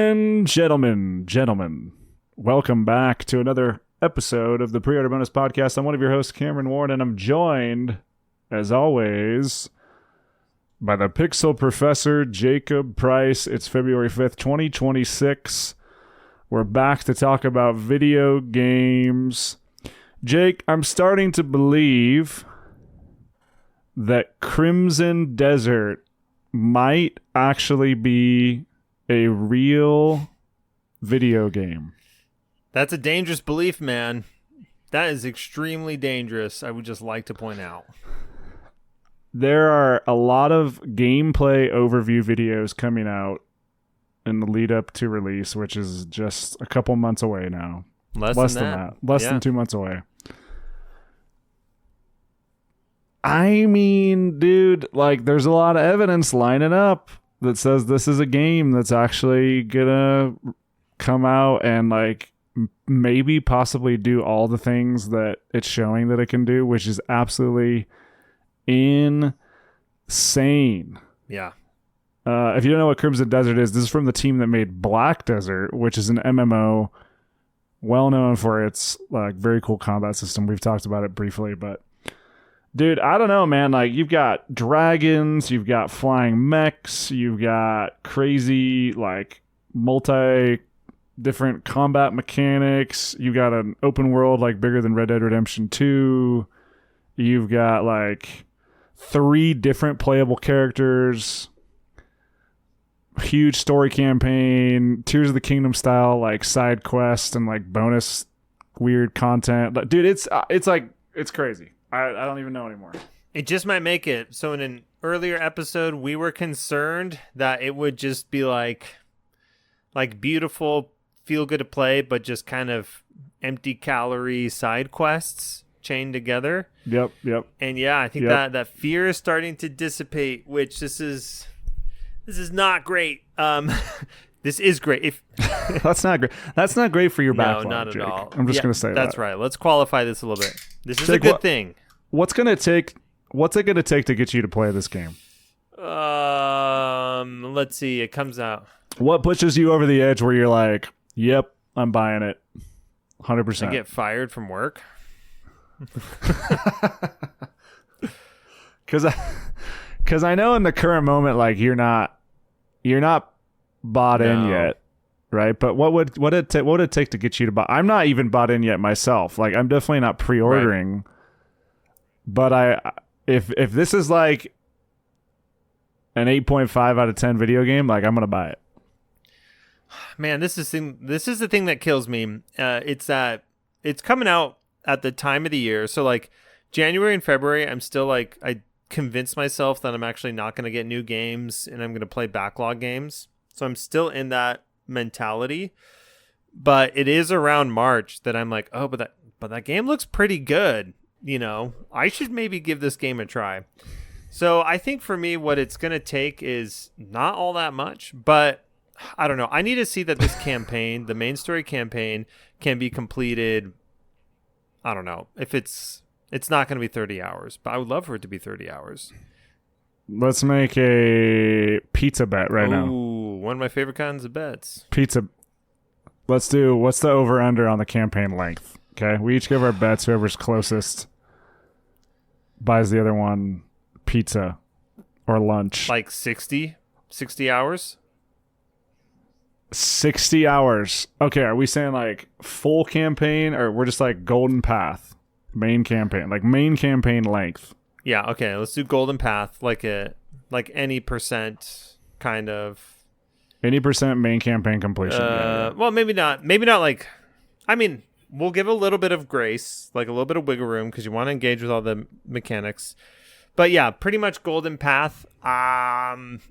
Gentlemen, welcome back to another episode of the Pre-Order Bonus Podcast. I'm one of your hosts, Cameron Ward, and I'm joined, as always, by the Pixel Professor, Jacob Price. It's February 5th, 2026. We're back to talk about video games. Jake, I'm starting to believe that Crimson Desert might actually be a real video game. That's a dangerous belief, man. That is extremely dangerous, I would just like to point out. There are a lot of gameplay overview videos coming out in the lead up to release, which is just a couple months away now. Less than that. Less than 2 months away. I mean, dude, like, there's a lot of evidence lining up that says this is a game that's actually gonna come out and, like, maybe possibly do all the things that it's showing that it can do, which is absolutely insane. Yeah. If you don't know what Crimson Desert is, this is from the team that made Black Desert, which is an MMO well known for its, like, very cool combat system. We've talked about it briefly, but dude, I don't know, man. Like, you've got dragons, you've got flying mechs, you've got crazy, like, different combat mechanics. You've got an open world, like, bigger than Red Dead Redemption 2. You've got, like, 3 different playable characters. Huge story campaign. Tears of the Kingdom style, like, side quest and, like, bonus weird content. Like, dude, it's crazy. I don't even know anymore. It just might make it. So in an earlier episode, we were concerned that it would just be like beautiful, feel good to play, but just kind of empty calorie side quests chained together. Yep. And yeah, I think that fear is starting to dissipate, which this is not great. This is great. That's not great. That's not great for your backlog. No, not at Jake. all. I'm just going to say that's right. Let's qualify this a little bit. This is Jake, a good thing. What's it going to take to get you to play this game? Let's see. It comes out. What pushes you over the edge where you're like, "Yep, I'm buying it." 100%. I get fired from work. Cuz I know in the current moment, like, you're not bought in yet, right? But what would it take to get you to buy? I'm not even bought in yet myself. Like, I'm definitely not pre-ordering. Right. But if this is like an 8.5 out of 10 video game, like, I'm gonna buy it. Man, this is the thing that kills me. It's that it's coming out at the time of the year. So, like, January and February, I'm still, like, I convinced myself that I'm actually not going to get new games and I'm going to play backlog games. So I'm still in that mentality. But it is around March that I'm like, oh, but that game looks pretty good. You know, I should maybe give this game a try. So I think for me, what it's going to take is not all that much, but I don't know. I need to see that this campaign, the main story campaign, can be completed. I don't know if it's not going to be 30 hours, but I would love for it to be 30 hours. Let's make a pizza bet right now. Ooh, one of my favorite kinds of bets. Pizza. Let's do, what's the over-under on the campaign length? Okay, we each give our bets. Whoever's closest buys the other one pizza or lunch. Like 60 hours? 60 hours. Okay, are we saying, like, full campaign, or we're just like Golden Path? Main campaign, like main campaign length. Yeah, okay, let's do Golden Path, like any percent kind of. Any percent main campaign completion. Yeah. Well, maybe not like, I mean, we'll give a little bit of grace, like a little bit of wiggle room, because you want to engage with all the mechanics. But yeah, pretty much Golden Path.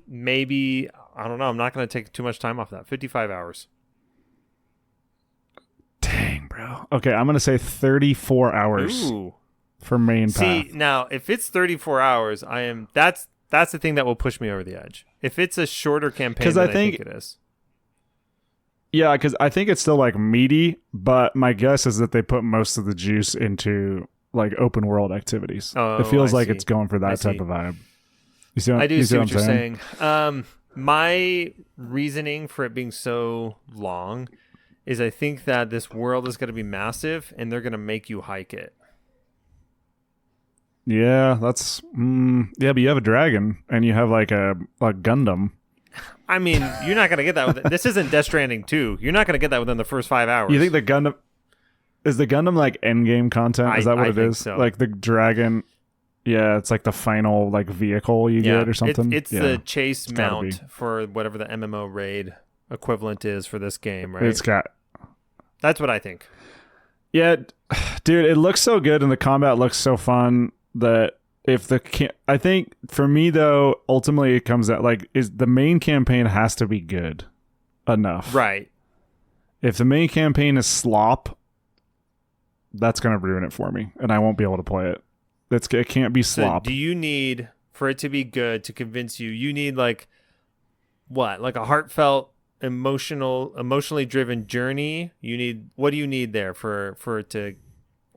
Maybe, I don't know, I'm not going to take too much time off that. 55 hours. Dang, bro. Okay, I'm going to say 34 hours. Ooh. For main path. See, now, if it's 34 hours, that's the thing that will push me over the edge. If it's a shorter campaign than I think it is. Yeah, because I think it's still, like, meaty, but my guess is that they put most of the juice into, like, open world activities. It feels like it's going for that type of vibe. You see what, I do see what you're saying. My reasoning for it being so long is I think that this world is going to be massive and they're going to make you hike it. Yeah, that's yeah, but you have a dragon and you have like a Gundam. I mean, you're not going to get that. This isn't Death Stranding 2. You're not going to get that within the first 5 hours. You think the Gundam is the Gundam like end game content? Is that what I it think is? so. Like the dragon? Yeah, it's like the final like vehicle you get or something. It's yeah. the chase It's gotta mount be. for whatever the MMO raid equivalent is for this game, right? It's got. That's what I think. Yeah, dude, it looks so good and the combat looks so fun that if I think for me though, ultimately it comes out like is the main campaign has to be good enough. Right. If the main campaign is slop, that's going to ruin it for me and I won't be able to play it. It can't be slop. So do you need, for it to be good, to convince you, you need like what? Like a heartfelt, emotionally driven journey? What do you need there for it to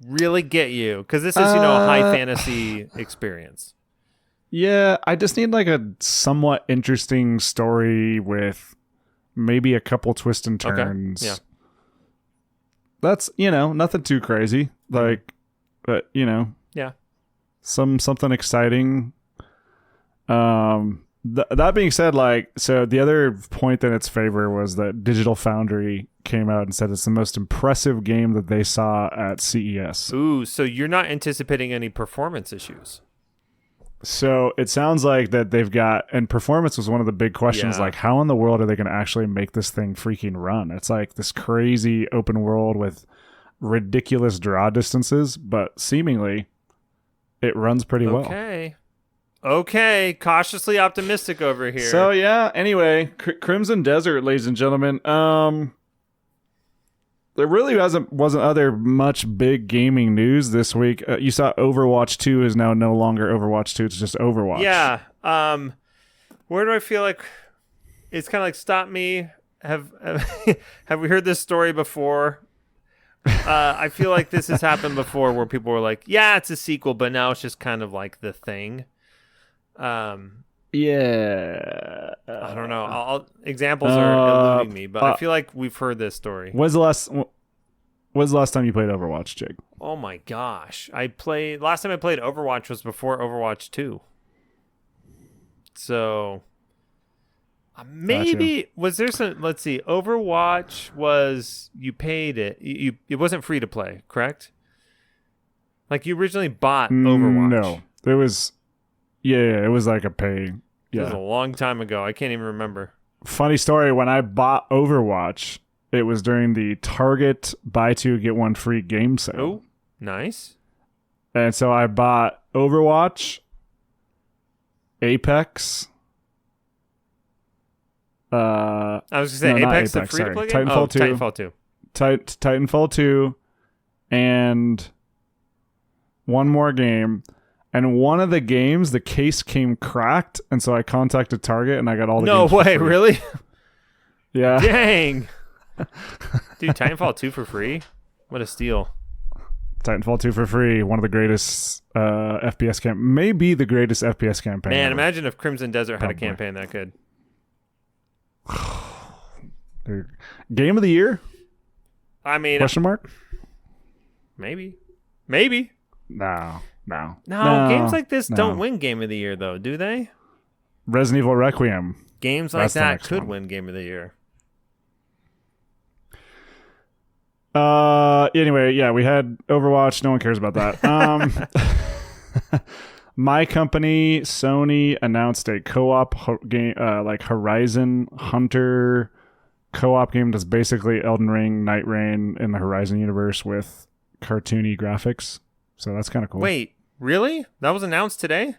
really get you? Because this is, a high fantasy experience. Yeah, I just need like a somewhat interesting story with maybe a couple twists and turns. Okay. Yeah. That's, nothing too crazy. Like, but, Yeah. something exciting. That being said, like, so the other point in its favor was that Digital Foundry came out and said it's the most impressive game that they saw at CES. Ooh, so you're not anticipating any performance issues. So it sounds like that they've got, and performance was one of the big questions, Yeah. like how in the world are they going to actually make this thing freaking run? It's like this crazy open world with ridiculous draw distances, but seemingly it runs pretty well. Okay, cautiously optimistic over here. So yeah, anyway, Crimson Desert, ladies and gentlemen. There really wasn't other much big gaming news this week. You saw Overwatch 2 is now no longer Overwatch 2, it's just Overwatch. Yeah. Where do I feel like it's kind of like stop me? Have we heard this story before? I feel like this has happened before where people were like, yeah, it's a sequel, but now it's just kind of like the thing. Yeah. I don't know. Examples are eluding me, but I feel like we've heard this story. When's the last time you played Overwatch, Jake? Oh my gosh. Last time I played Overwatch was before Overwatch 2. So maybe was there some, let's see, Overwatch was, you paid it. It wasn't free to play, correct? Like you originally bought Overwatch. No. There was it was like a pay. Yeah. It was a long time ago. I can't even remember. Funny story, when I bought Overwatch, it was during the Target buy two get one free game sale. Oh, nice. And so I bought Overwatch, Apex. I was going to say Apex, the free to play game? Titanfall 2. Titanfall 2. Titanfall 2 and one more game. And one of the games, the case came cracked, and so I contacted Target and I got all the games for way, free. really? Yeah. Dang. Dude, Titanfall 2 for free? What a steal. Titanfall 2 for free, one of the greatest FPS maybe the greatest FPS campaign. Man, ever. imagine if Crimson Desert had a Probably. campaign that good. Game of the year? I mean, Question mark? maybe. No. No, games like this don't win Game of the Year, though, do they? Resident Evil Requiem. Games like That's the that next could one. win Game of the Year. Anyway, yeah, we had Overwatch. No one cares about that. My company, Sony, announced a co-op game, like Horizon Hunter co-op game that's basically Elden Ring, Night Rain in the Horizon universe with cartoony graphics. So that's kind of cool. Wait, really? That was announced today?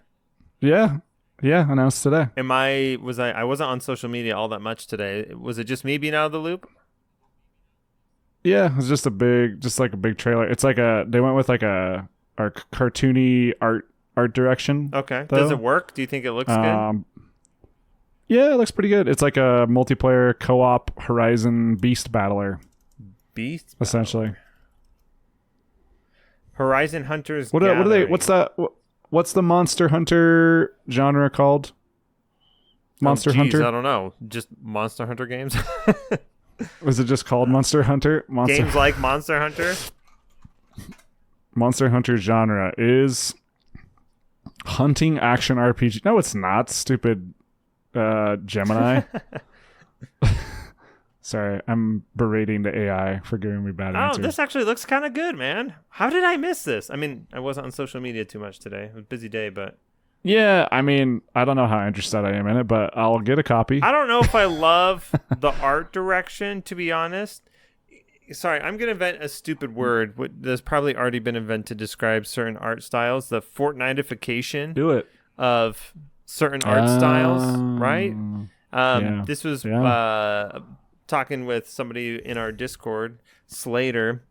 Yeah, announced today. I wasn't on social media all that much today. Was it just me being out of the loop? Yeah, it's just a big trailer. It's like they went with like a cartoony art direction. Okay. Though. Does it work? Do you think it looks good? Yeah, it looks pretty good. It's like a multiplayer co-op Horizon Beast Battler. Beast? Essentially. Horizon Hunters. What are they? What's that? What's the Monster Hunter genre called? Monster Hunter? I don't know. Just Monster Hunter games. Was it just called Monster Hunter? Games like Monster Hunter. Monster Hunter genre is hunting action RPG. No, it's not. Stupid Gemini. Sorry, I'm berating the AI for giving me bad answers. Oh, this actually looks kind of good, man. How did I miss this? I mean, I wasn't on social media too much today. It was a busy day, but... Yeah, I mean, I don't know how interested I am in it, but I'll get a copy. I don't know if I love the art direction, to be honest. Sorry, I'm going to invent a stupid word that's probably already been invented to describe certain art styles. The Fortnitification Do it. of certain art styles, right? Yeah. This was talking with somebody in our Discord, Slater.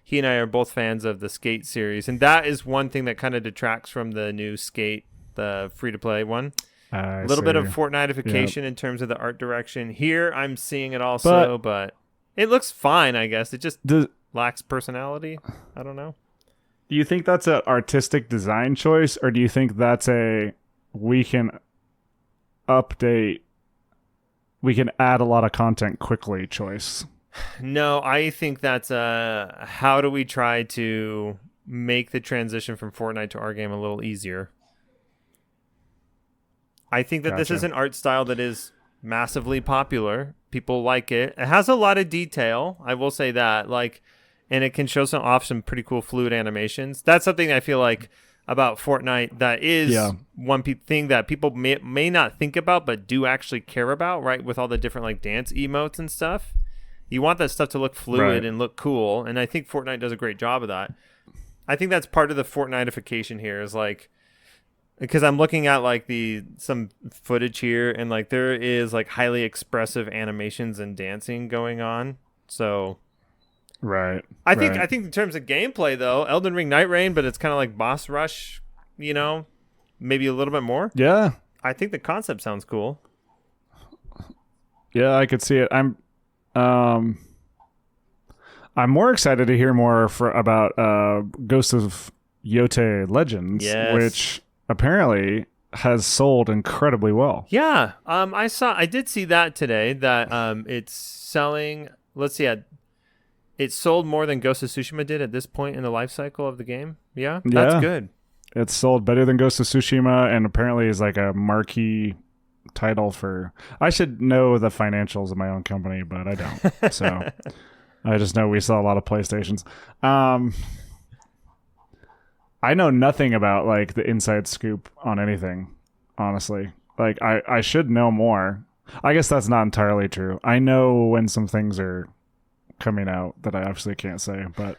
He and I are both fans of the Skate series, and that is one thing that kind of detracts from the new Skate, the free-to-play one. A little bit of Fortnitification in terms of the art direction. Here, I'm seeing it also, but it looks fine, I guess. It just lacks personality. I don't know. Do you think that's an artistic design choice, or do you think that's we can add a lot of content quickly choice? No, I think that's how do we try to make the transition from Fortnite to our game a little easier? I think that this is an art style that is massively popular. People like it. It has a lot of detail. I will say that, and it can show some pretty cool fluid animations. That's something I feel like about Fortnite that is one thing that people may not think about, but do actually care about, right? With all the different dance emotes and stuff. You want that stuff to look fluid and look cool, and I think Fortnite does a great job of that. I think that's part of the Fortnitification here is because I'm looking at some footage here, and there is highly expressive animations and dancing going on. So, I think in terms of gameplay though, Elden Ring Night Rain, but it's kind of like Boss Rush, maybe a little bit more. Yeah, I think the concept sounds cool. Yeah, I could see it. I'm more excited to hear more about Ghost of Yote Legends, which apparently has sold incredibly well. Yeah, I did see that today. That it's selling. Let's see, it sold more than Ghost of Tsushima did at this point in the life cycle of the game. Yeah, that's good. It's sold better than Ghost of Tsushima, and apparently is a marquee title for... I should know the financials of my own company, but I don't. So I just know we sell a lot of PlayStations. I know nothing about the inside scoop on anything, honestly. I should know more. I guess that's not entirely true. I know when some things are coming out that I obviously can't say, but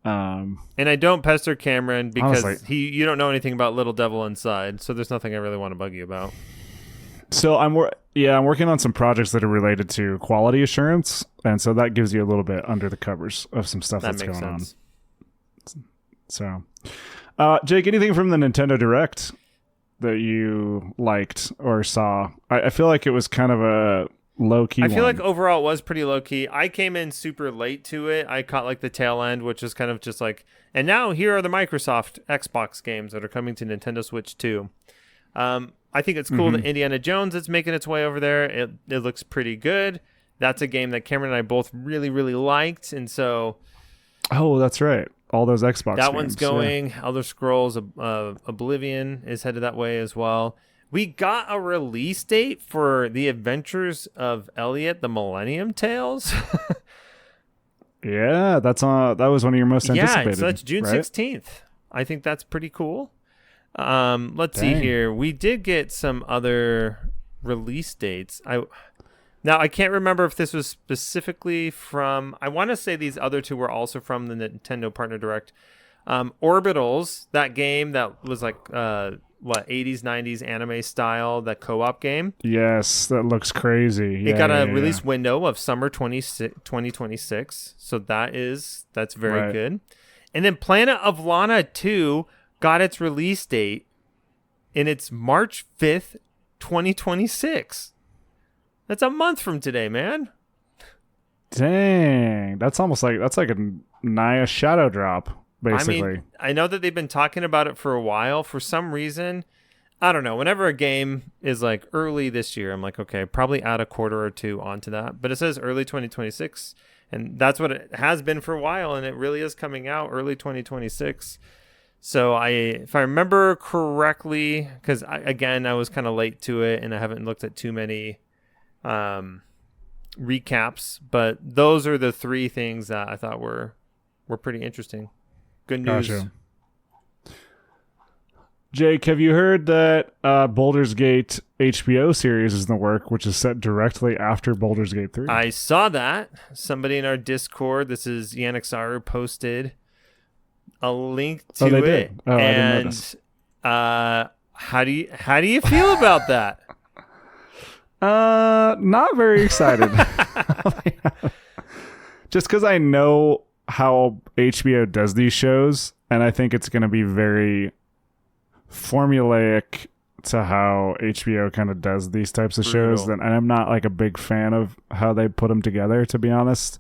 and I don't pester Cameron because you don't know anything about Little Devil Inside, so there's nothing I really want to bug you about. So I'm working on some projects that are related to quality assurance, and so that gives you a little bit under the covers of some stuff that's going on. So, Jake, anything from the Nintendo Direct that you liked or saw? I feel like it was kind of a low-key one. I feel like overall it was pretty low-key. I came in super late to it. I caught the tail end, which is kind of just and now here are the Microsoft Xbox games that are coming to Nintendo Switch 2. I think it's cool that Indiana Jones is making its way over there. It looks pretty good. That's a game that Cameron and I both really, really liked. And so... Oh, that's right. All those Xbox games. That one's going. Yeah. Elder Scrolls Oblivion is headed that way as well. We got a release date for The Adventures of Elliot, the Millennium Tales. Yeah, that was one of your most anticipated. Yeah, so that's June 16th. I think that's pretty cool. Let's see here. We did get some other release dates. Now I can't remember if this was specifically from... I want to say these other two were also from the Nintendo Partner Direct. Orbitals, that game that was 80s, 90s anime style, that co-op game. Yes, that looks crazy. It got a release window of summer 2026. So that's very good. And then Planet of Lana 2 got its release date, and it's March 5th, 2026. That's a month from today, man. Dang. That's almost that's like a Naya shadow drop, basically. I mean, I know that they've been talking about it for a while. For some reason, I don't know. Whenever a game is like early this year, I'm like, okay, probably add a quarter or two onto that. But it says early 2026, and that's what it has been for a while, and it really is coming out early 2026. So if I remember correctly, because I was kind of late to it, and I haven't looked at too many recaps, but those are the three things that I thought were pretty interesting. Good news. Gotcha. Jake, have you heard that Baldur's Gate HBO series is in the work, which is set directly after Baldur's Gate 3? I saw that. Somebody in our Discord, this is Yannicksaru, posted a link to they it. did. Oh, I didn't notice. How do you feel about that? Not very excited. Just because I know how HBO does these shows, and I think it's going to be very formulaic to how HBO kind of does these types of shows, and I'm not like a big fan of how they put them together, to be honest.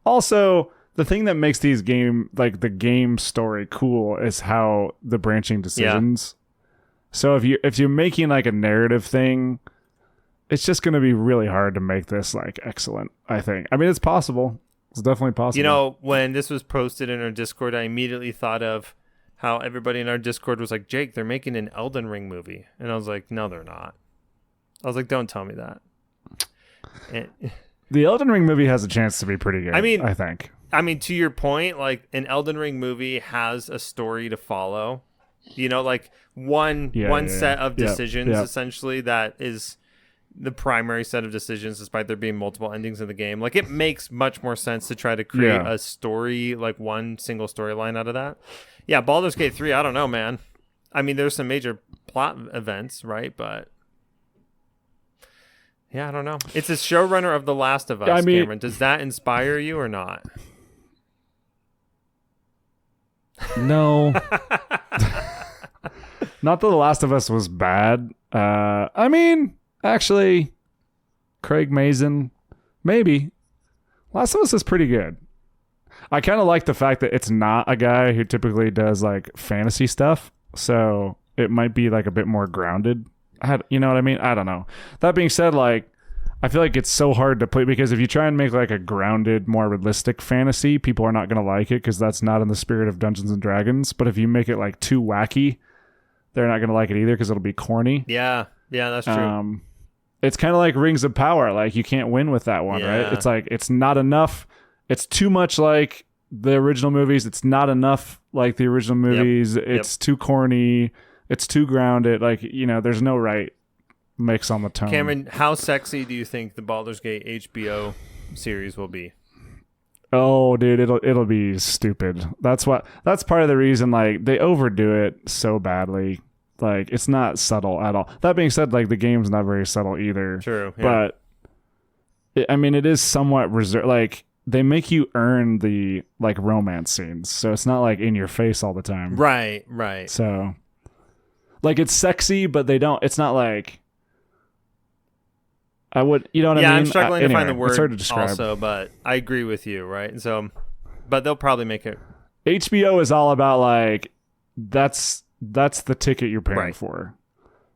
Also, the thing that makes these the game story cool is how the branching decisions. Yeah. So if you're making like a narrative thing, it's just going to be really hard to make this like excellent, I think. I mean, it's possible. It's definitely possible. You know, when this was posted in our Discord, I immediately thought of how everybody in our Discord was like, Jake, they're making an Elden Ring movie. And I was like, no, they're not. I was like, don't tell me that. The Elden Ring movie has a chance to be pretty good, I think. I mean, to your point, like an Elden Ring movie has a story to follow. You know, like one set of decisions, essentially, that is the primary set of decisions, despite there being multiple endings in the game. Like, it makes much more sense to try to create a story, like one single storyline out of that. Yeah, Baldur's Gate 3, I don't know, man. I mean, there's some major plot events, right? But yeah, I don't know. It's a showrunner of The Last of Us, Cameron. Does that inspire you or not? No. Not that The Last of Us was bad. I mean, actually, Craig Mazin, maybe. Last of Us is pretty good. I kind of like the fact that it's not a guy who typically does like fantasy stuff, so it might be like a bit more grounded. You know what I mean? I don't know. That being said, like, I feel like it's so hard to play because if you try and make like a grounded, more realistic fantasy, people are not going to like it because that's not in the spirit of Dungeons and Dragons. But if you make it like too wacky, they're not going to like it either because it'll be corny. Yeah, that's true. It's kind of like Rings of Power. Like, you can't win with that one, right? It's like, it's not enough. It's too much like the original movies. It's not enough like the original movies. It's too corny. It's too grounded. Like, you know, there's no right mix on the tone. Cameron, how sexy do you think the Baldur's Gate HBO series will be? Oh, dude, it'll be stupid. That's part of the reason, like, they overdo it so badly. Like, it's not subtle at all. That being said, like, the game's not very subtle either. True. Yeah. But it is somewhat reserved. Like, they make you earn the like romance scenes, so it's not like in your face all the time. Right. So, like, it's sexy, but they don't. It's not like I would. You know what I mean? Yeah, I'm struggling to find the word it's hard to describe. Also, but I agree with you, right? And so, but they'll probably make it. HBO is all about like that's the ticket you're paying for.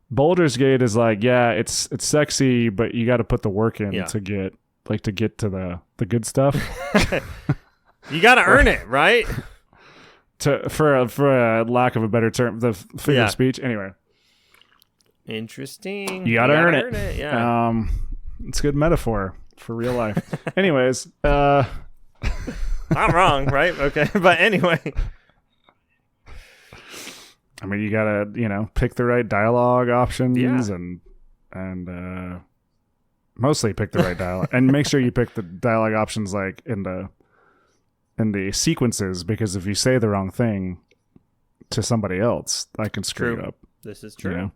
Baldur's Gate is like, yeah, it's sexy, but you got to put the work in to get to the good stuff. You got to earn it, right? For a lack of a better term, the figure of speech. Anyway, interesting. You got to earn it. Yeah. It's a good metaphor for real life. Anyways, I'm wrong, right? Okay, but anyway. I mean, you gotta, pick the right dialogue options and mostly pick the right dialogue and make sure you pick the dialogue options like in the sequences, because if you say the wrong thing to somebody else, that can screw you up. This is true. You know?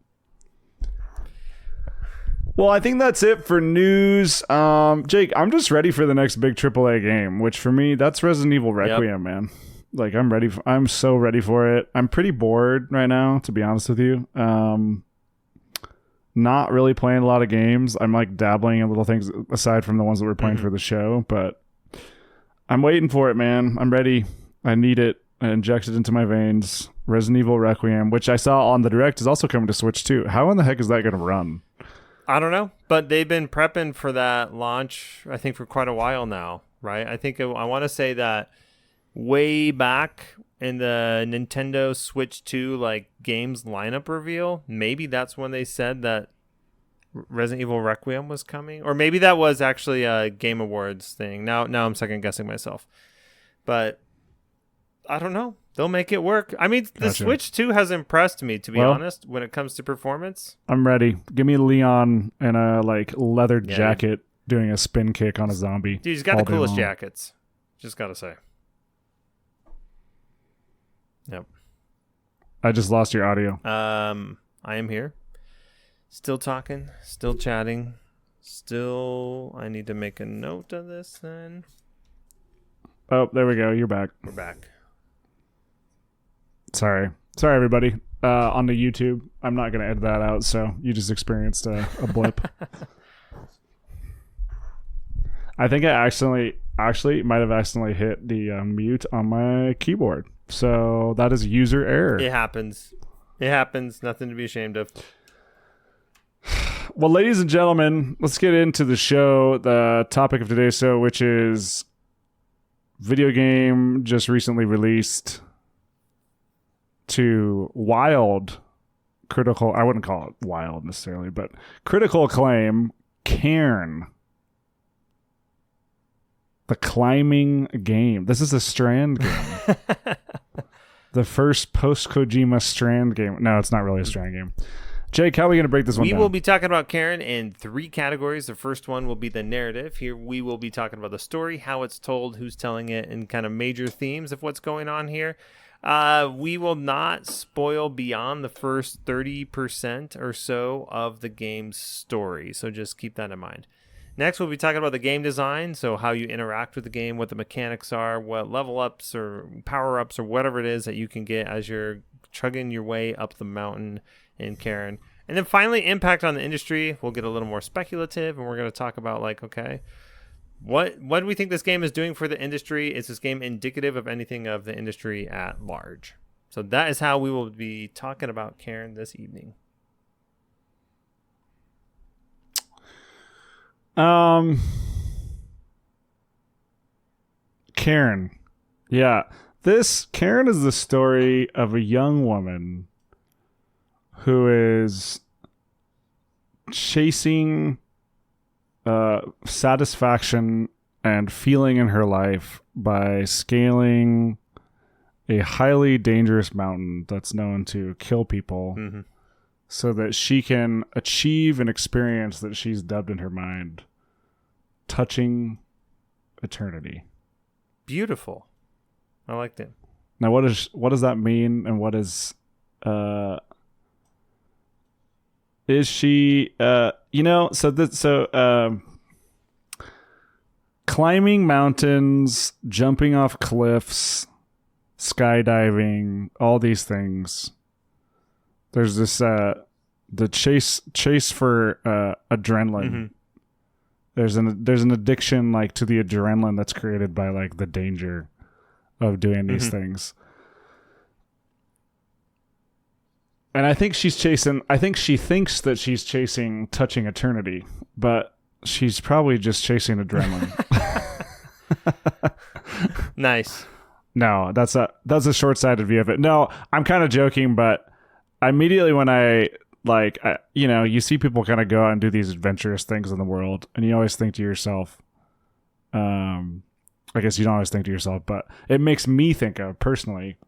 Well, I think that's it for news. Jake, I'm just ready for the next big AAA game, which for me, that's Resident Evil Requiem, man. Like, I'm so ready for it. I'm pretty bored right now, to be honest with you. Not really playing a lot of games. I'm like dabbling in little things aside from the ones that we're playing for the show, but I'm waiting for it, man. I'm ready. I need it. and injected into my veins. Resident Evil Requiem, which I saw on the Direct, is also coming to Switch too. How in the heck is that going to run? I don't know, but they've been prepping for that launch, I think, for quite a while now, right? I want to say that way back in the Nintendo Switch 2 like games lineup reveal, maybe that's when they said that Resident Evil Requiem was coming, or maybe that was actually a Game Awards thing. Now I'm second guessing myself, but I don't know. They'll make it work. I mean, the Switch 2 has impressed me, to be honest, when it comes to performance. I'm ready. Give me Leon in a leather jacket doing a spin kick on a zombie. Dude, he's got the coolest jackets. Just gotta say. Yep. I just lost your audio. I am here. Still talking. Still chatting. Still, I need to make a note of this then. Oh, there we go. You're back. We're back. Sorry, everybody. On the YouTube, I'm not going to edit that out, so you just experienced a blip. I think I actually might have accidentally hit the mute on my keyboard. So that is user error. It happens. Nothing to be ashamed of. Well, ladies and gentlemen, let's get into the show. The topic of today's show, which is video game just recently released to wild critical, I wouldn't call it wild necessarily, but critical acclaim, Cairn. The climbing game. This is a Strand game. The first post-Kojima Strand game. No, it's not really a Strand game. Jake, how are we going to break this one down? We will be talking about Cairn in 3 categories. The first one will be the narrative. Here we will be talking about the story, how it's told, who's telling it, and kind of major themes of what's going on here. We will not spoil beyond the first 30% or so of the game's story, so just keep that in mind. Next, we'll be talking about the game design, so how you interact with the game, what the mechanics are, what level ups or power ups or whatever it is that you can get as you're chugging your way up the mountain in Cairn. And then finally, impact on the industry. We'll get a little more speculative, and we're going to talk about what do we think this game is doing for the industry? Is this game indicative of anything of the industry at large? So that is how we will be talking about Cairn this evening. Cairn. Yeah. Cairn is the story of a young woman who is chasing satisfaction and feeling in her life by scaling a highly dangerous mountain that's known to kill people, so that she can achieve an experience that she's dubbed in her mind touching eternity. Beautiful. I liked it. Now, what does that mean, and what is she climbing mountains, jumping off cliffs, skydiving, all these things. There's this the chase for adrenaline. There's an addiction to the adrenaline that's created by the danger of doing these things. And I think she thinks that she's chasing touching eternity, but she's probably just chasing adrenaline. Nice. No, that's a short-sighted view of it. No, I'm kind of joking, but immediately when you see people kind of go out and do these adventurous things in the world, and you always think to yourself, I guess you don't always think to yourself, but it makes me think of personally,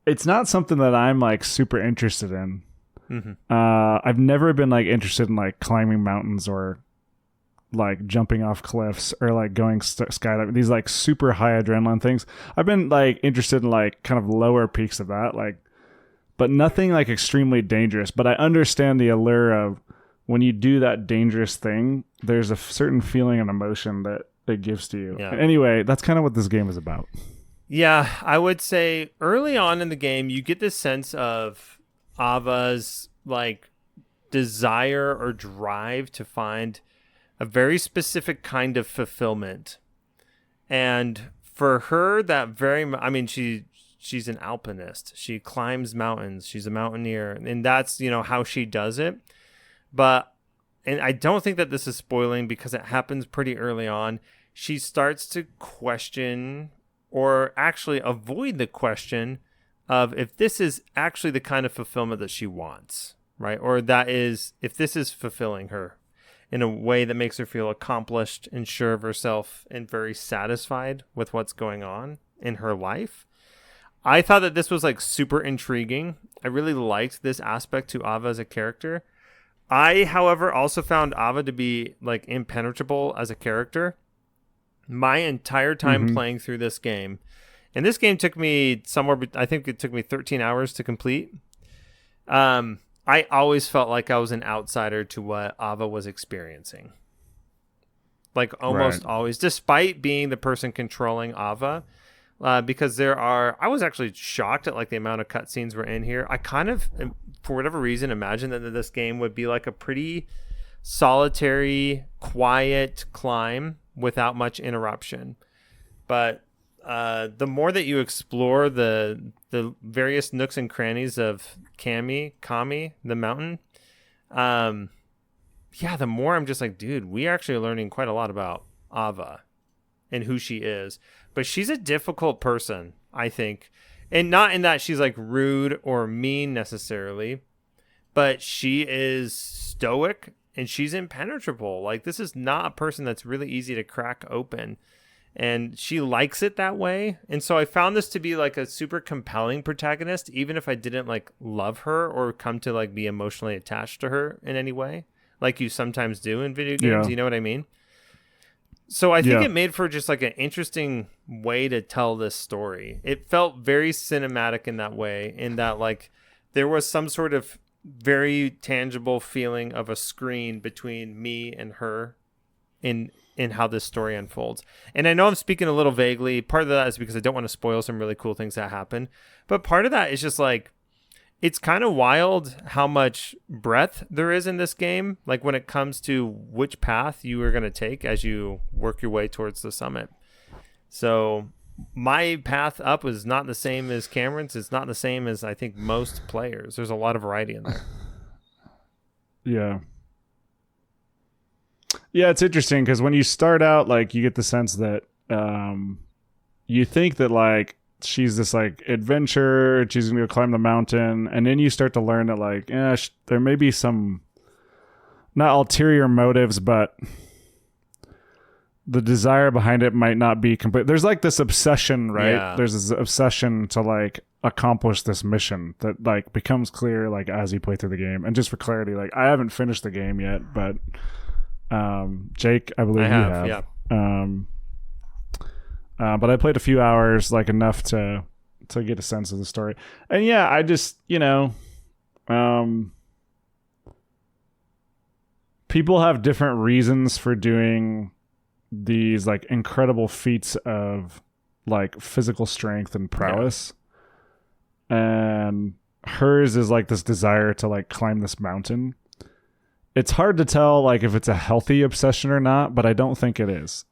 it's not something that I'm super interested in. I've never been interested in climbing mountains or jumping off cliffs or going skydiving, these super high adrenaline things. I've been interested in kind of lower peaks of that, but nothing extremely dangerous. But I understand the allure of when you do that dangerous thing, there's a certain feeling and emotion that it gives to you. Yeah. Anyway, that's kind of what this game is about. Yeah, I would say early on in the game, you get this sense of Ava's desire or drive to find a very specific kind of fulfillment. And for her, I mean, she's an alpinist. She climbs mountains. She's a mountaineer, and that's, how she does it. But, and I don't think that this is spoiling because it happens pretty early on. She starts to question, or actually avoid the question of if this is actually the kind of fulfillment that she wants, right? Or if this is fulfilling her in a way that makes her feel accomplished and sure of herself and very satisfied with what's going on in her life. I thought that this was like super intriguing. I really liked this aspect to Ava as a character. I, however, also found Ava to be like impenetrable as a character. My entire time playing through this game, and this game took me I think it took me 13 hours to complete. I always felt like I was an outsider to what Ava was experiencing. Like almost always, despite being the person controlling Ava. Because I was actually shocked at like the amount of cutscenes were in here. I kind of, for whatever reason, imagined that this game would be like a pretty solitary, quiet climb without much interruption. But the more that you explore the various nooks and crannies of Kami, the mountain, the more I'm just like, dude, we are actually learning quite a lot about Ava and who she is. But she's a difficult person, I think. And not in that she's like rude or mean necessarily, but she is stoic and she's impenetrable. Like, this is not a person that's really easy to crack open. And she likes it that way. And so I found this to be like a super compelling protagonist, even if I didn't like love her or come to like be emotionally attached to her in any way, like you sometimes do in video games. Yeah. You know what I mean? So I think it made for just like an interesting way to tell this story. It felt very cinematic in that way, in that like there was some sort of very tangible feeling of a screen between me and her in how this story unfolds. And I know I'm speaking a little vaguely. Part of that is because I don't want to spoil some really cool things that happen. But part of that is just like, it's kind of wild how much breadth there is in this game, like when it comes to which path you are going to take as you work your way towards the summit. So my path up is not the same as Cameron's. It's not the same as I think most players. There's a lot of variety in there. Yeah. Yeah, it's interesting because when you start out, like, you get the sense that you think that like she's this like adventurer, she's gonna go climb the mountain, and then you start to learn that like there may be some not ulterior motives, but the desire behind it might not be complete. There's like this obsession, right? Yeah. There's this obsession to like accomplish this mission that like becomes clear like as you play through the game. And just for clarity, like I haven't finished the game yet, but Jake, I believe you have. Yeah. But I played a few hours, like enough to get a sense of the story. And yeah, I just, people have different reasons for doing these like incredible feats of like physical strength and prowess. Yeah. And hers is like this desire to like climb this mountain. It's hard to tell like if it's a healthy obsession or not, but I don't think it is.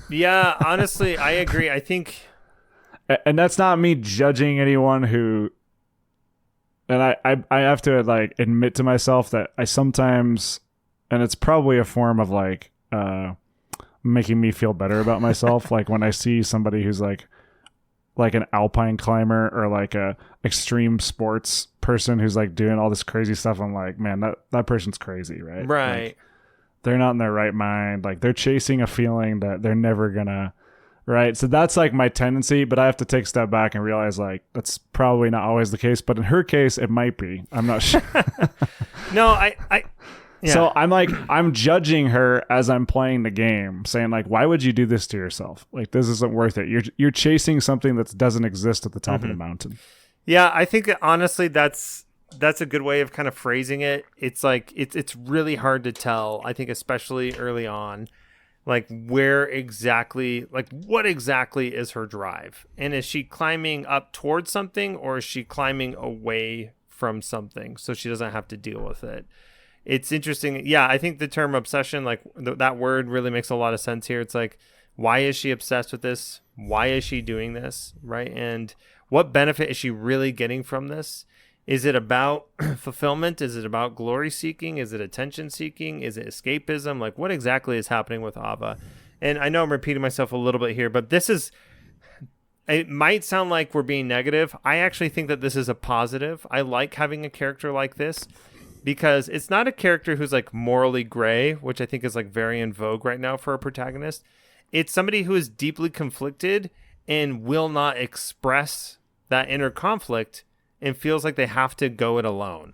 Yeah, honestly, I agree. I think, and that's not me judging anyone who, and I have to like admit to myself that I sometimes, and it's probably a form of like making me feel better about myself. Like when I see somebody who's like an alpine climber or like a extreme sports person who's like doing all this crazy stuff, I'm like, man, that person's crazy, right? Right. Like, they're not in their right mind. Like they're chasing a feeling that they're never gonna, right? So that's like my tendency, but I have to take a step back and realize like that's probably not always the case. But in her case, it might be. I'm not sure. No, yeah. So I'm judging her as I'm playing the game, saying like, why would you do this to yourself? Like this isn't worth it. You're chasing something that doesn't exist at the top of the mountain. Yeah, I think honestly that's a good way of kind of phrasing it. It's like it's really hard to tell, I think, especially early on, like what exactly is her drive, and is she climbing up towards something or is she climbing away from something so she doesn't have to deal with it? It's interesting. Yeah, I think the term obsession, like that word really makes a lot of sense here. It's like Why is she obsessed with this? Why is she doing this? Right. And what benefit is she really getting from this? Is it about fulfillment? Is it about glory seeking? Is it attention seeking? Is it escapism? Like, what exactly is happening with Ava? And I know I'm repeating myself a little bit here, but it might sound like we're being negative. I actually think that this is a positive. I like having a character like this because it's not a character who's like morally gray, which I think is like very in vogue right now for a protagonist. It's somebody who is deeply conflicted and will not express that inner conflict and feels like they have to go it alone.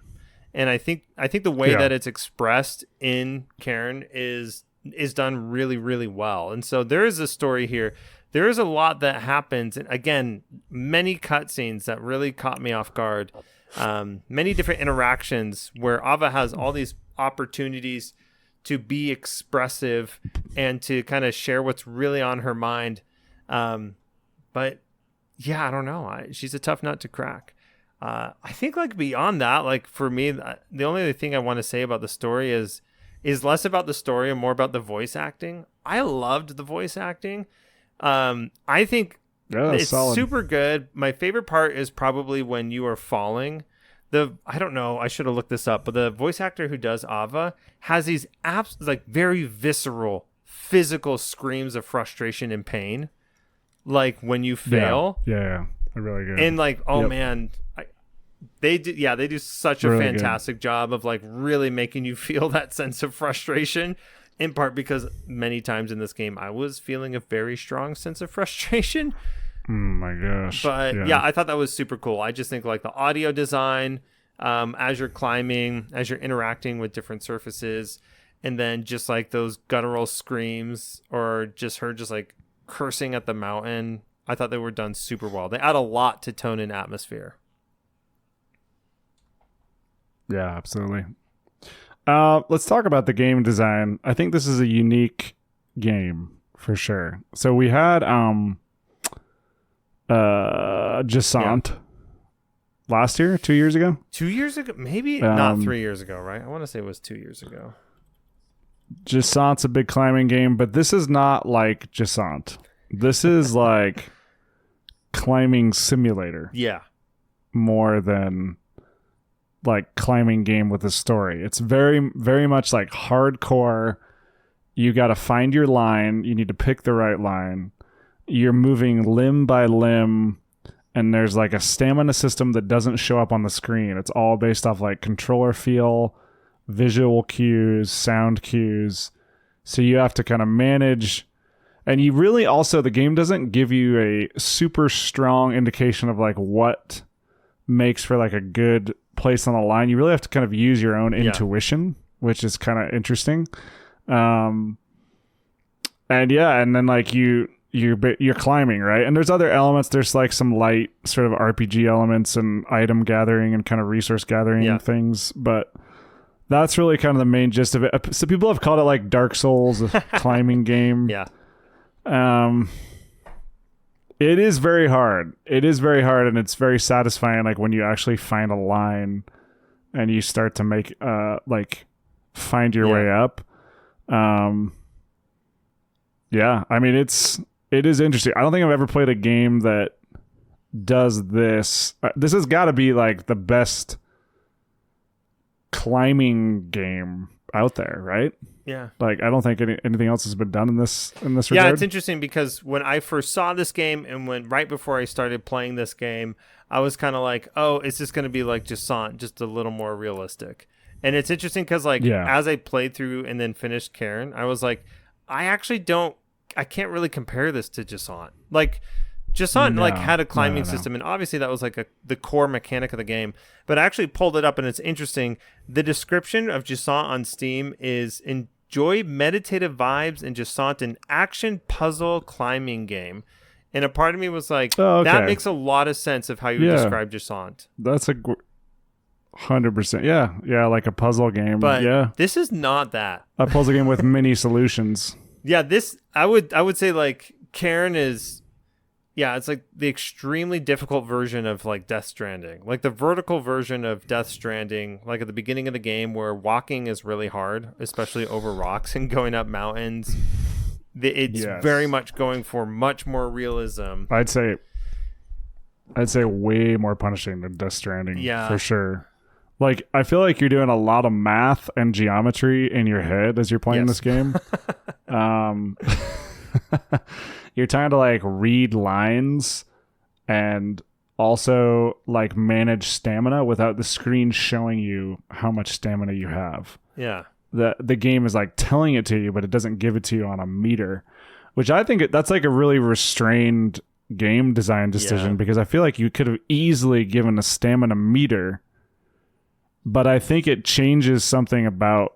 And I think the way that it's expressed in Cairn is done really, really well. And so there is a story here. There is a lot that happens. And again, many cutscenes that really caught me off guard. Many different interactions where Ava has all these opportunities to be expressive and to kind of share what's really on her mind. But yeah, I don't know. She's a tough nut to crack. I think like beyond that, like for me, the only other thing I want to say about the story is less about the story and more about the voice acting. I loved the voice acting. I think it's solid. Super good. My favorite part is probably when you are falling. I don't know, I should have looked this up, but the voice actor who does Ava has these like very visceral, physical screams of frustration and pain, like when you fail. Yeah. Really good. And like, oh man, they do such a fantastic job of like really making you feel that sense of frustration. In part because many times in this game, I was feeling a very strong sense of frustration. Oh my gosh. But yeah, I thought that was super cool. I just think like the audio design, as you're climbing, as you're interacting with different surfaces, and then just like those guttural screams or just her just like cursing at the mountain. I thought they were done super well. They add a lot to tone and atmosphere. Yeah, absolutely. Let's talk about the game design. I think this is a unique game for sure. So we had Gisant last year, 2 years ago. 2 years ago, maybe not 3 years ago, right? I want to say it was 2 years ago. Gisant's a big climbing game, but this is not like Gisant. This is like climbing simulator. Yeah. More than like climbing game with a story. It's very, very much like hardcore. You got to find your line. You need to pick the right line. You're moving limb by limb, and there's like a stamina system that doesn't show up on the screen. It's all based off like controller feel, visual cues, sound cues. So you have to kind of manage. And you really also, the game doesn't give you a super strong indication of like what makes for like a good place on the line. You really have to kind of use your own intuition, which is kind of interesting. And then like you're climbing, right? And there's other elements. There's like some light sort of RPG elements and item gathering and kind of resource gathering things, but that's really kind of the main gist of it. So people have called it like Dark Souls, a climbing game. Yeah. It is very hard. It is very hard, and it's very satisfying. Like when you actually find a line, and you start to make like find your way up. Yeah, I mean it is interesting. I don't think I've ever played a game that does this. This has got to be like the best climbing game out there, right? Yeah. Like I don't think anything else has been done in this regard. Yeah, it's interesting because when I first saw this game and right before I started playing this game, I was kind of like, oh, it's just going to be like Gisant, just a little more realistic. And it's interesting because like as I played through and then finished Cairn, I was like, I can't really compare this to Gisant. Like Gisant had a climbing system, and obviously that was like the core mechanic of the game. But I actually pulled it up, and it's interesting. The description of Gisant on Steam is enjoy meditative vibes in Gisant, an action puzzle climbing game. And a part of me was like, that makes a lot of sense of how you would describe Gisant. That's 100%. Yeah, like a puzzle game. But this is not that. A puzzle game with many solutions. Yeah, this I would say like Cairn is. Yeah, it's like the extremely difficult version of like Death Stranding. Like the vertical version of Death Stranding, like at the beginning of the game where walking is really hard, especially over rocks and going up mountains. It's very much going for much more realism. I'd say way more punishing than Death Stranding, for sure. Like, I feel like you're doing a lot of math and geometry in your head as you're playing this game. You're trying to like read lines and also like manage stamina without the screen showing you how much stamina you have. Yeah. The game is like telling it to you, but it doesn't give it to you on a meter, which I think that's like a really restrained game design decision, because I feel like you could have easily given a stamina meter, but I think it changes something about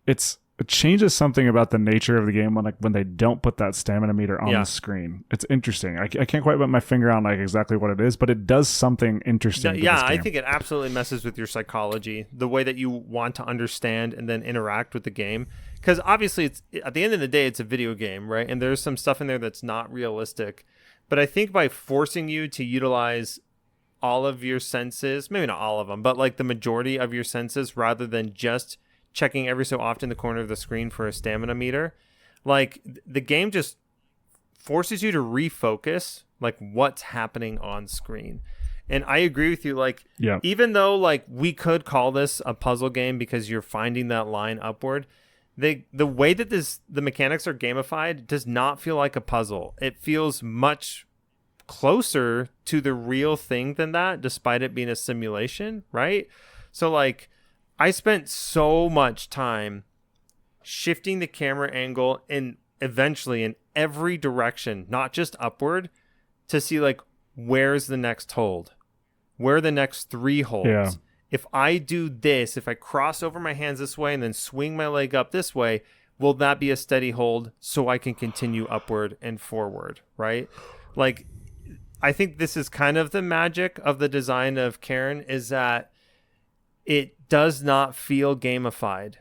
the nature of the game when they don't put that stamina meter on the screen. It's interesting. I can't quite put my finger on like exactly what it is, but it does something interesting. Yeah, I think it absolutely messes with your psychology, the way that you want to understand and then interact with the game. Because obviously, it's at the end of the day, it's a video game, right? And there's some stuff in there that's not realistic. But I think by forcing you to utilize all of your senses, maybe not all of them, but like the majority of your senses, rather than just checking every so often the corner of the screen for a stamina meter, like the game just forces you to refocus like what's happening on screen. And I agree with you, like even though like we could call this a puzzle game because you're finding that line upward, the way that the mechanics are gamified does not feel like a puzzle. It feels much closer to the real thing than that, despite it being a simulation, right? So like I spent so much time shifting the camera angle and eventually in every direction, not just upward, to see like where's the next hold, where are the next 3 holds. Yeah. If I do this, if I cross over my hands this way and then swing my leg up this way, will that be a steady hold so I can continue upward and forward, right? Like, I think this is kind of the magic of the design of Cairn, is that it does not feel gamified.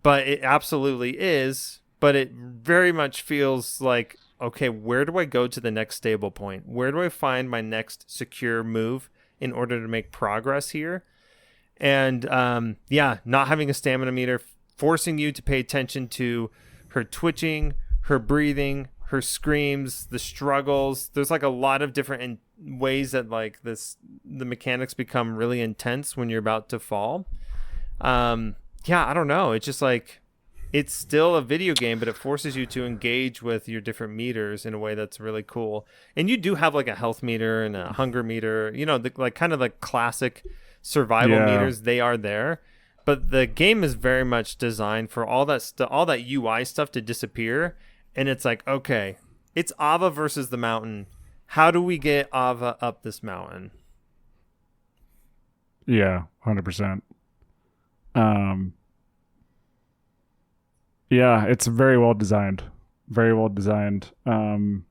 But it absolutely is, but it very much feels like, okay, where do I go to the next stable point? Where do I find my next secure move in order to make progress here? And not having a stamina meter, forcing you to pay attention to her twitching, her breathing, her screams, the struggles. There's like a lot of different ways that like the mechanics become really intense when you're about to fall. I don't know. It's just like, it's still a video game, but it forces you to engage with your different meters in a way that's really cool. And you do have like a health meter and a hunger meter, like kind of like classic survival meters. They are there, but the game is very much designed for all that UI stuff to disappear. And it's like, okay, it's Ava versus the mountain. How do we get Ava up this mountain? Yeah, 100%. Yeah, it's very well designed. Very well designed. And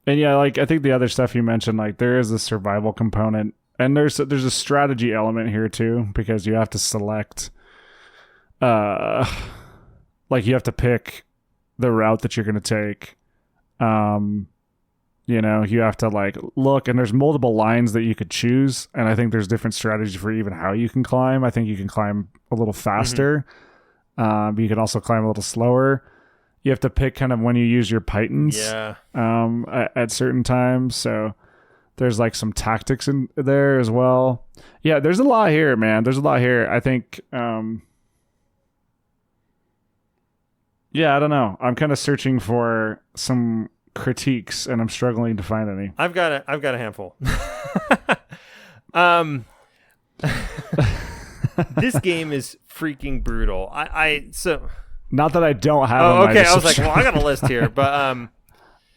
yeah, like I think the other stuff you mentioned, like there is a survival component, and there's a strategy element here too, because you have to select like you have to pick the route that you're going to take. You have to like look, and there's multiple lines that you could choose, and I think there's different strategies for even how you can climb. I think you can climb a little faster. But you can also climb a little slower. You have to pick kind of when you use your pythons at certain times. So there's like some tactics in there as well. Yeah, there's a lot here, man. There's a lot here. I think, I don't know. I'm kind of searching for some critiques, and I'm struggling to find any. I've got a handful. This game is freaking brutal. So not that I don't have. Oh, okay. I was like, well, I got a list here, but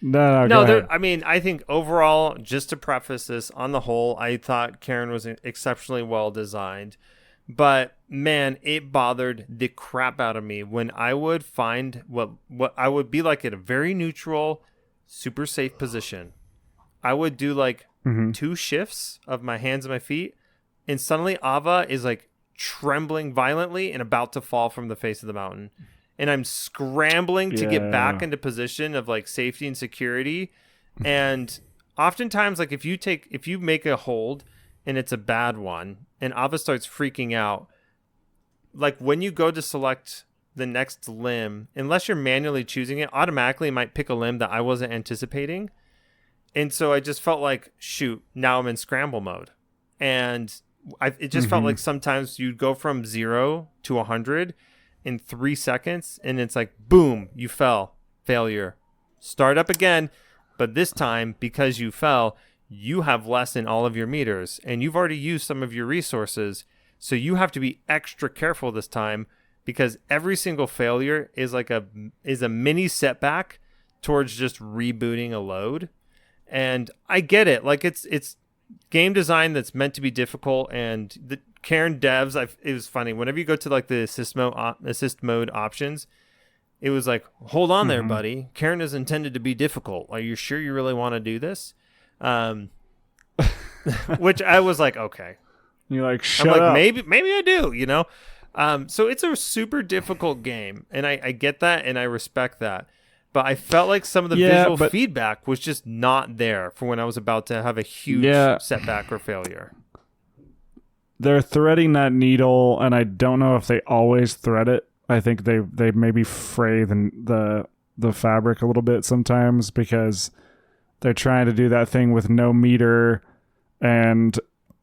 no. I mean, I think overall, just to preface this, on the whole, I thought Cairn was exceptionally well designed, but man, it bothered the crap out of me when I would find what I would be like at a very neutral, super safe position. I would do like 2 shifts of my hands and my feet, and suddenly Ava is like trembling violently and about to fall from the face of the mountain, and I'm scrambling to get back into position of like safety and security. And oftentimes, like if you make a hold and it's a bad one and Ava starts freaking out, like when you go to select the next limb, unless you're manually choosing it, automatically it might pick a limb that I wasn't anticipating. And so I just felt like, shoot, now I'm in scramble mode. And it just felt like sometimes you'd go from 0 to 100 in 3 seconds, and it's like, boom, you fell. Failure. Start up again. But this time, because you fell, you have less in all of your meters, and you've already used some of your resources. So you have to be extra careful this time, because every single failure is like a mini setback towards just rebooting a load. And I get it. Like it's game design that's meant to be difficult, and the Cairn devs, it was funny. Whenever you go to like the assist mode options, it was like, hold on there, buddy. Cairn is intended to be difficult. Are you sure you really want to do this? Which I was like, okay. You're like, shut up. Maybe I do, you know? So it's a super difficult game, and I get that, and I respect that. But I felt like some of the visual feedback was just not there for when I was about to have a huge setback or failure. They're threading that needle, and I don't know if they always thread it. I think they maybe fray the fabric a little bit sometimes, because they're trying to do that thing with no meter, and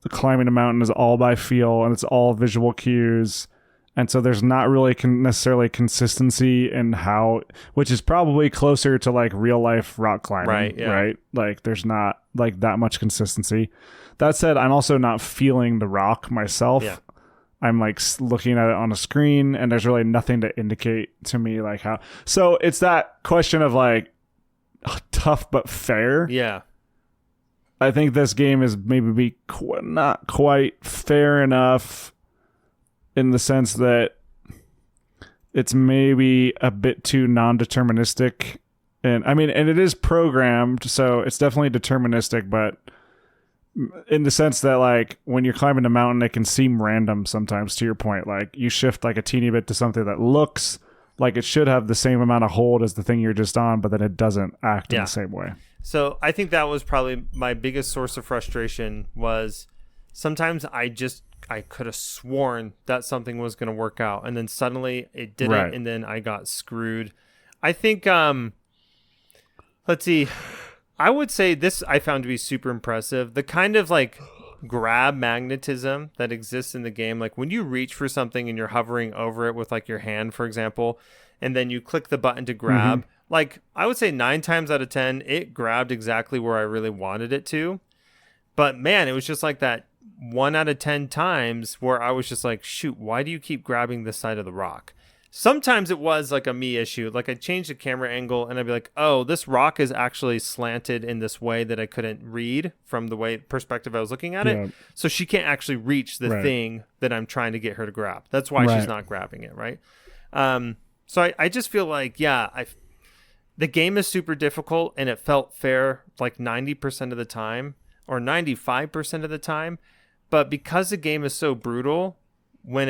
climbing a mountain is all by feel, and it's all visual cues. And so there's not really necessarily consistency in how, which is probably closer to like real life rock climbing, right? Yeah. Right? Like there's not like that much consistency. That said, I'm also not feeling the rock myself. Yeah. I'm like looking at it on a screen, and there's really nothing to indicate to me like how. So it's that question of like tough but fair. Yeah. I think this game is maybe not quite fair enough, in the sense that it's maybe a bit too non-deterministic. And I mean, and it is programmed, so it's definitely deterministic, but in the sense that like when you're climbing a mountain, it can seem random sometimes, to your point. Like you shift like a teeny bit to something that looks like it should have the same amount of hold as the thing you're just on, but then it doesn't act in the same way. So I think that was probably my biggest source of frustration, was sometimes I could have sworn that something was going to work out, and then suddenly it didn't, right. And then I got screwed. I think, let's see, I would say this I found to be super impressive. The kind of like grab magnetism that exists in the game, like when you reach for something and you're hovering over it with like your hand, for example, and then you click the button to grab, like I would say 9 times out of 10, it grabbed exactly where I really wanted it to. But man, it was just like that 1 out of 10 times where I was just like, shoot, why do you keep grabbing this side of the rock? Sometimes it was like a me issue. Like I'd change the camera angle and I'd be like, oh, this rock is actually slanted in this way that I couldn't read from the perspective I was looking at it. So she can't actually reach the thing that I'm trying to get her to grab. That's why she's not grabbing it, right? So I just feel like, the game is super difficult, and it felt fair like 90% of the time or 95% of the time. But because the game is so brutal, when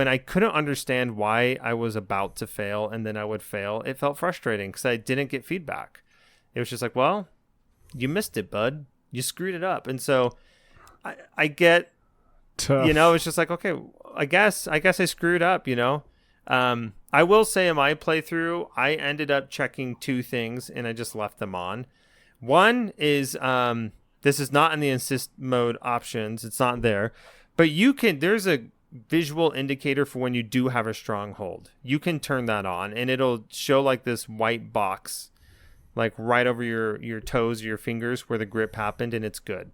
I couldn't understand why I was about to fail and then I would fail, it felt frustrating because I didn't get feedback. It was just like, well, you missed it, bud. You screwed it up. And so I get, tough. You know, it's just like, okay, I guess I screwed up, you know. I will say in my playthrough, I ended up checking 2 things and I just left them on. One is, this is not in the assist mode options. It's not there, but there's a visual indicator for when you do have a strong hold. You can turn that on and it'll show like this white box, like right over your toes, or your fingers where the grip happened, and it's good.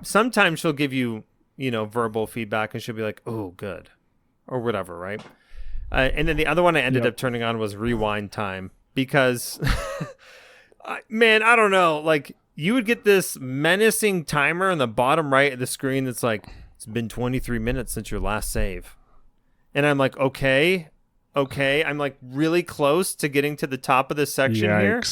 Sometimes she'll give you, verbal feedback, and she'll be like, oh, good, or whatever. Right. And then the other one I ended up turning on was rewind time, because man, I don't know. Like you would get this menacing timer on the bottom right of the screen. That's like, it's been 23 minutes since your last save. And I'm like, okay. I'm like really close to getting to the top of this section here.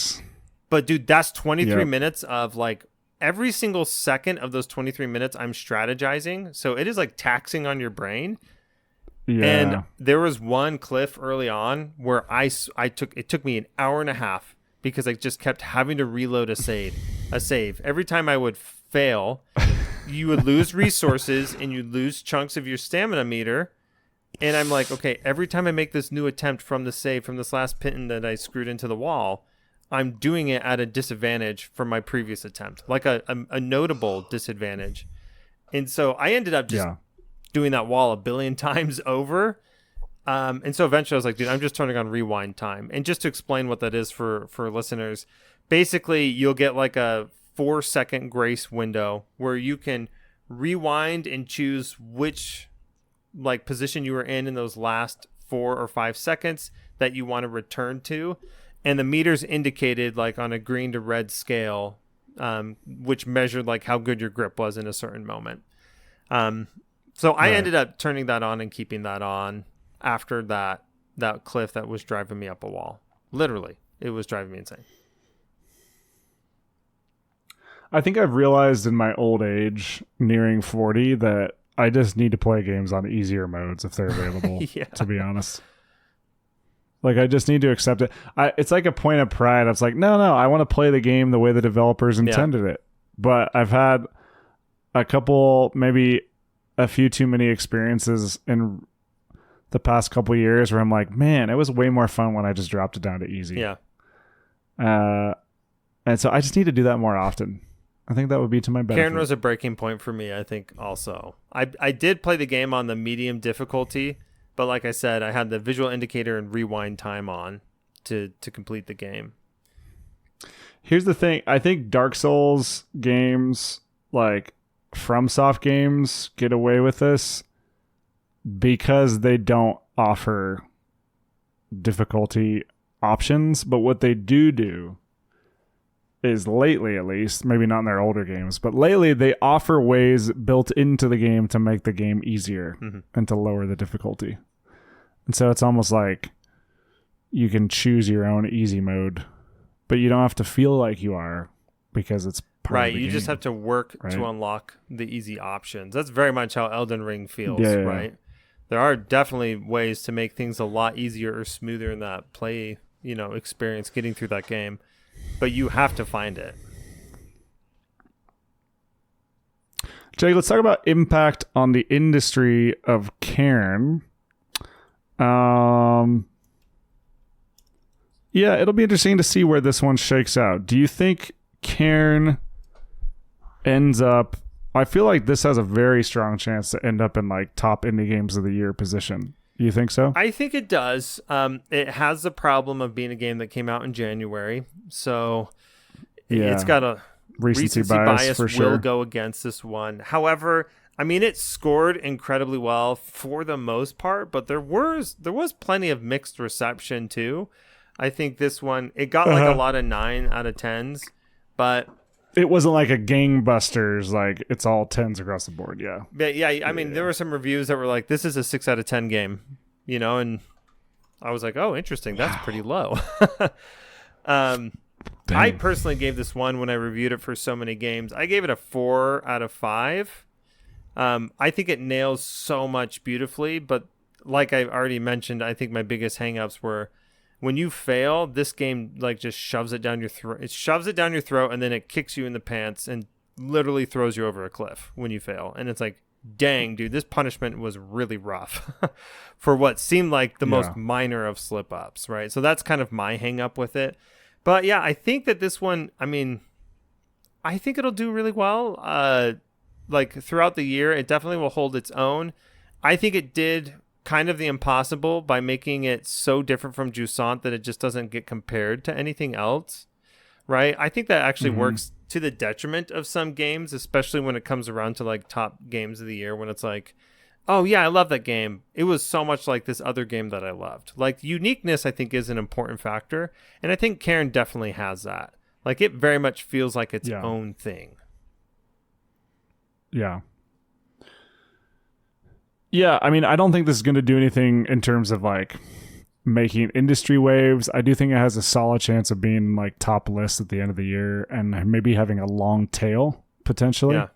But dude, that's 23 minutes of like every single second of those 23 minutes I'm strategizing. So it is like taxing on your brain. Yeah. And there was one cliff early on where it took me an hour and a half because I just kept having to reload a save. Every time I would fail, you would lose resources and you'd lose chunks of your stamina meter. And I'm like, okay, every time I make this new attempt from the save from this last pin that I screwed into the wall, I'm doing it at a disadvantage from my previous attempt, like a notable disadvantage. And so I ended up just doing that wall a billion times over. And so eventually I was like, dude, I'm just turning on rewind time. And just to explain what that is for listeners, basically you'll get like a 4-second grace window where you can rewind and choose which like position you were in those last 4 or 5 seconds that you want to return to. And the meters indicated like on a green to red scale, which measured like how good your grip was in a certain moment. So I ended up turning that on and keeping that on after that cliff that was driving me up a wall. Literally, it was driving me insane. I think I've realized in my old age, nearing 40, that I just need to play games on easier modes if they're available, to be honest. Like, I just need to accept it. It's like a point of pride. It's like, no, I want to play the game the way the developers intended it. But I've had a couple, maybe a few too many experiences in the past couple of years where I'm like, man, it was way more fun when I just dropped it down to easy. Yeah. And so I just need to do that more often. I think that would be to my benefit. Cairn was a breaking point for me, I think, also. I did play the game on the medium difficulty, but like I said, I had the visual indicator and rewind time on to complete the game. Here's the thing. I think Dark Souls games, like FromSoft games, get away with this because they don't offer difficulty options. But what they do is lately, at least, maybe not in their older games, but lately they offer ways built into the game to make the game easier and to lower the difficulty. And so it's almost like you can choose your own easy mode, but you don't have to feel like you are because it's part of the you game. just have to work to unlock the easy options. That's very much how Elden Ring feels, right? There are definitely ways to make things a lot easier or smoother in that play, experience getting through that game. But you have to find it. Jake, let's talk about impact on the industry of Cairn. Yeah, it'll be interesting to see where this one shakes out. Do you think Cairn ends up... I feel like this has a very strong chance to end up in like top indie games of the year position. You think so? I think it does. It has the problem of being a game that came out in January, so it's got a recency bias for will sure. go against this one. However, I mean, it scored incredibly well for the most part, but there was plenty of mixed reception too. I think this one, it got like a lot of 9 out of 10s, but it wasn't like a gangbusters, like it's all 10s across the board. Yeah. But I mean, there were some reviews that were like, this is a 6 out of 10 game, and I was like, oh, interesting. That's pretty low. I personally gave this one, when I reviewed it for so many games, I gave it a 4 out of 5. I think it nails so much beautifully, but like I've already mentioned, I think my biggest hangups were when you fail, this game like just shoves it down your throat. It shoves it down your throat, and then it kicks you in the pants and literally throws you over a cliff when you fail. And it's like, dang, dude, this punishment was really rough for what seemed like the most minor of slip-ups, right? So that's kind of my hang-up with it. But yeah, I think that this one, I mean, I think it'll do really well. Like throughout the year, it definitely will hold its own. I think it did kind of the impossible by making it so different from Jusant that it just doesn't get compared to anything else, right? I think that actually works to the detriment of some games, especially when it comes around to like top games of the year, when it's like, oh yeah, I love that game. It was so much like this other game that I loved. Like uniqueness, I think, is an important factor, and I think Cairn definitely has that. Like it very much feels like its own thing. Yeah. Yeah, I mean, I don't think this is going to do anything in terms of like making industry waves. I do think it has a solid chance of being like top list at the end of the year and maybe having a long tail potentially. Yeah.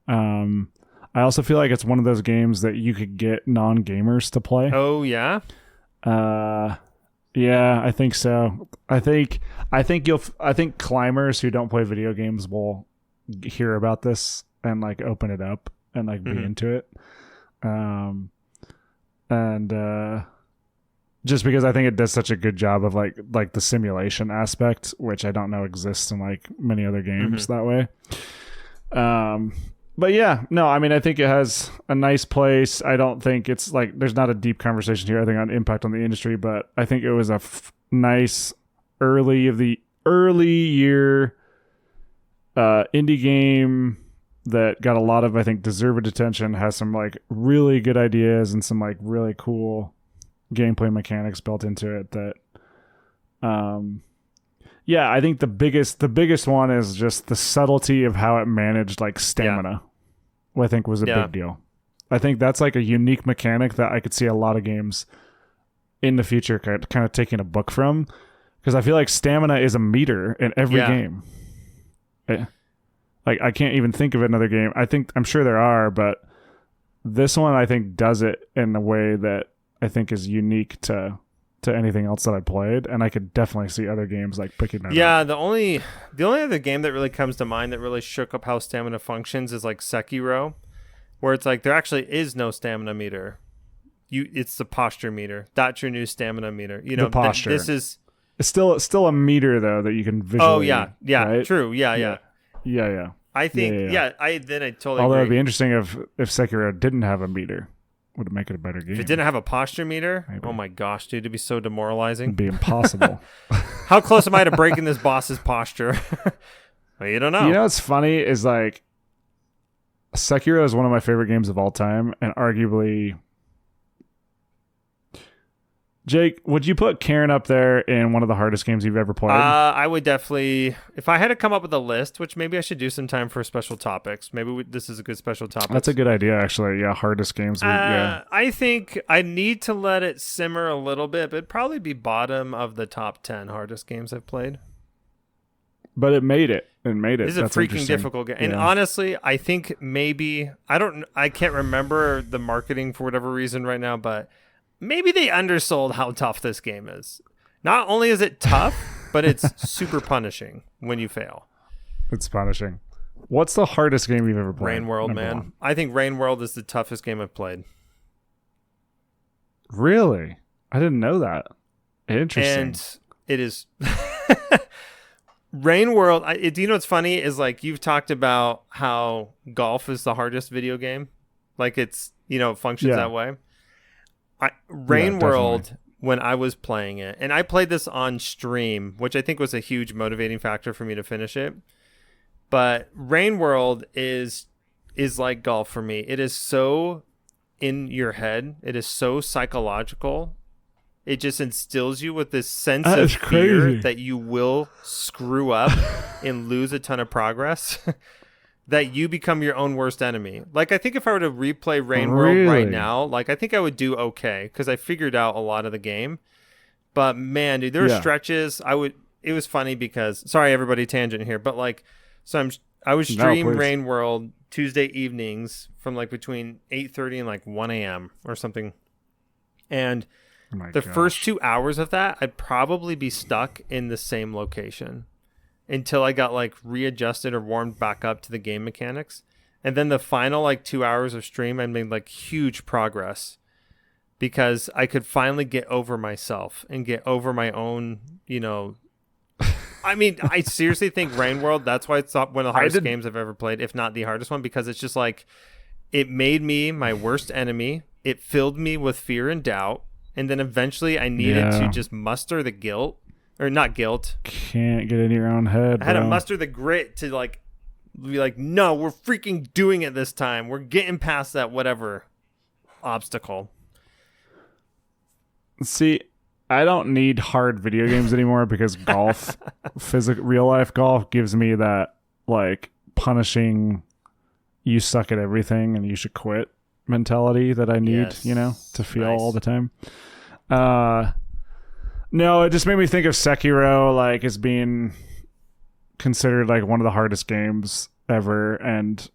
I also feel like it's one of those games that you could get non-gamers to play. Oh yeah. Yeah, I think so. I think climbers who don't play video games will hear about this and like open it up and like be into it. and just because I think it does such a good job of like the simulation aspect, which I don't know exists in like many other games that way. But yeah, no, I mean, I think it has a nice place. I don't think it's like, there's not a deep conversation here, I think, on impact on the industry, but I think it was a nice early year indie game that got a lot of, I think, deserved attention, has some like really good ideas and some like really cool gameplay mechanics built into it that, yeah, I think the biggest one is just the subtlety of how it managed like stamina. I think was a big deal. I think that's like a unique mechanic that I could see a lot of games in the future kind of taking a book from, because I feel like stamina is a meter in every game. Like I can't even think of another game. I'm sure there are, but this one I think does it in a way that I think is unique to anything else that I played, and I could definitely see other games like picking that up. The only other game that really comes to mind that really shook up how stamina functions is like Sekiro, where it's like there actually is no stamina meter. It's the posture meter. That's your new stamina meter. You know, the posture. This is it's still a meter though that you can visually. Oh yeah, right? True. Yeah. I think I totally. Although agree. it'd be interesting if Sekiro didn't have a meter. Would make it a better game. If it didn't have a posture meter, maybe. Oh my gosh, dude, it'd be so demoralizing. It'd be impossible. How close am I to breaking this boss's posture? Well, you don't know. You know what's funny is like Sekiro is one of my favorite games of all time, and arguably, Jake, would you put Cairn up there in one of the hardest games you've ever played? I would definitely, if I had to come up with a list, which maybe I should do sometime for special topics. Maybe this is a good special topic. That's a good idea, actually. Yeah, hardest games. I think I need to let it simmer a little bit, but it'd probably be bottom of the top 10 hardest games I've played. But it made it. It's a freaking difficult game. And honestly, I think maybe, I can't remember the marketing for whatever reason right now, but maybe they undersold how tough this game is. Not only is it tough, but it's super punishing when you fail. It's punishing. What's the hardest game you've ever played? Rain World, man. One. I think Rain World is the toughest game I've played. Really? I didn't know that. Interesting. And it is... Rain World, do you know what's funny is like you've talked about how golf is the hardest video game. Like it's, it functions that way. Rain World, when I was playing it, and I played this on stream, which I think was a huge motivating factor for me to finish it. But Rain World is like golf for me. It is so in your head. It is so psychological. It just instills you with this sense of fear that you will screw up and lose a ton of progress. That you become your own worst enemy. Like, I think if I were to replay Rain World right now, like, I think I would do okay because I figured out a lot of the game. But man, dude, there are stretches. It was funny because, sorry, everybody, tangent here, but like, so I would stream Rain World Tuesday evenings from like between 8:30 and like 1 a.m. or something. And first 2 hours of that, I'd probably be stuck in the same location until I got like readjusted or warmed back up to the game mechanics. And then the final like 2 hours of stream, I made like huge progress because I could finally get over myself and get over my own, I mean, I seriously think Rain World, that's why it's one of the hardest games I've ever played, if not the hardest one, because it's just like, it made me my worst enemy. It filled me with fear and doubt. And then eventually I needed to just muster the guilt. Or not guilt. Can't get in your own head. I had to muster the grit to like be like, no, we're freaking doing it this time. We're getting past that whatever obstacle. See, I don't need hard video games anymore because golf, real life golf gives me that like punishing, you suck at everything and you should quit mentality that I need, to feel all the time. No, it just made me think of Sekiro like as being considered like one of the hardest games ever, and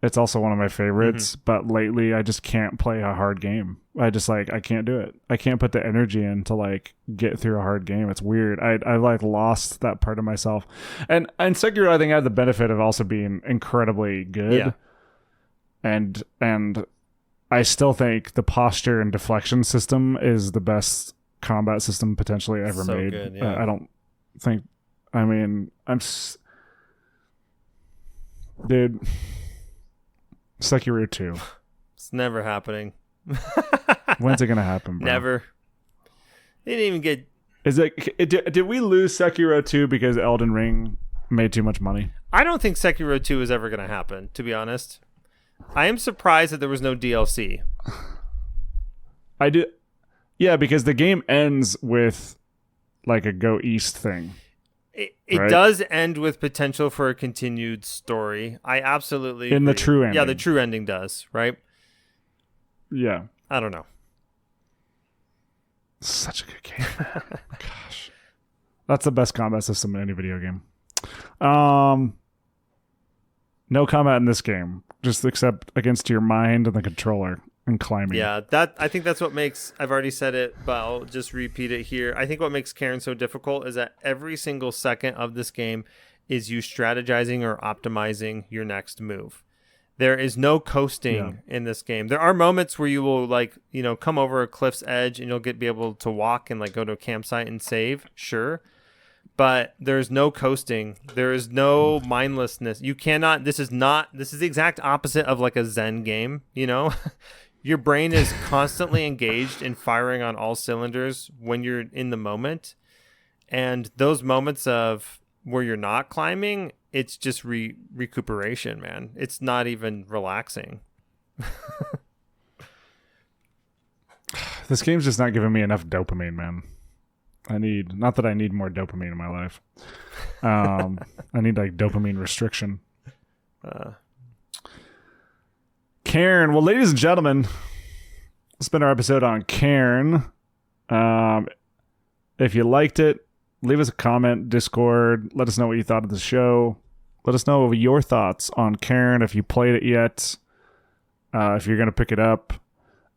it's also one of my favorites. But lately, I just can't play a hard game. I can't do it. I can't put the energy in to like get through a hard game. It's weird. I like lost that part of myself, and Sekiro I think had the benefit of also being incredibly good, and I still think the posture and deflection system is the best combat system potentially ever So made. good, yeah. I don't think. I mean, dude. Sekiro 2. It's never happening. When's it gonna happen, bro? Never. They didn't even get. Did we lose Sekiro 2 because Elden Ring made too much money? I don't think Sekiro 2 is ever going to happen, to be honest. I am surprised that there was no DLC. I do. Yeah, because the game ends with like a go east thing. It right? does end with potential for a continued story. I absolutely in agree. the true ending. Yeah, the true ending does, right? Yeah. I don't know. Such a good game. Gosh. That's the best combat system in any video game. No combat in this game, just except against your mind and the controller and climbing. Yeah, I think that's what makes, I've already said it, but I'll just repeat it here. I think what makes Cairn so difficult is that every single second of this game is you strategizing or optimizing your next move. There is no coasting in this game. There are moments where you will come over a cliff's edge and you'll be able to walk and go to a campsite and save, sure. But there's no coasting. There is no mindlessness. You cannot, this is the exact opposite of a Zen game, Your brain is constantly engaged in firing on all cylinders when you're in the moment. And those moments of where you're not climbing, it's just recuperation, man. It's not even relaxing. This game's just not giving me enough dopamine, man. Not that I need more dopamine in my life. I need dopamine restriction. Cairn. Well, ladies and gentlemen, it's been our episode on Cairn. If you liked it, leave us a comment, Discord. Let us know what you thought of the show. Let us know your thoughts on Cairn, if you played it yet, if you're going to pick it up.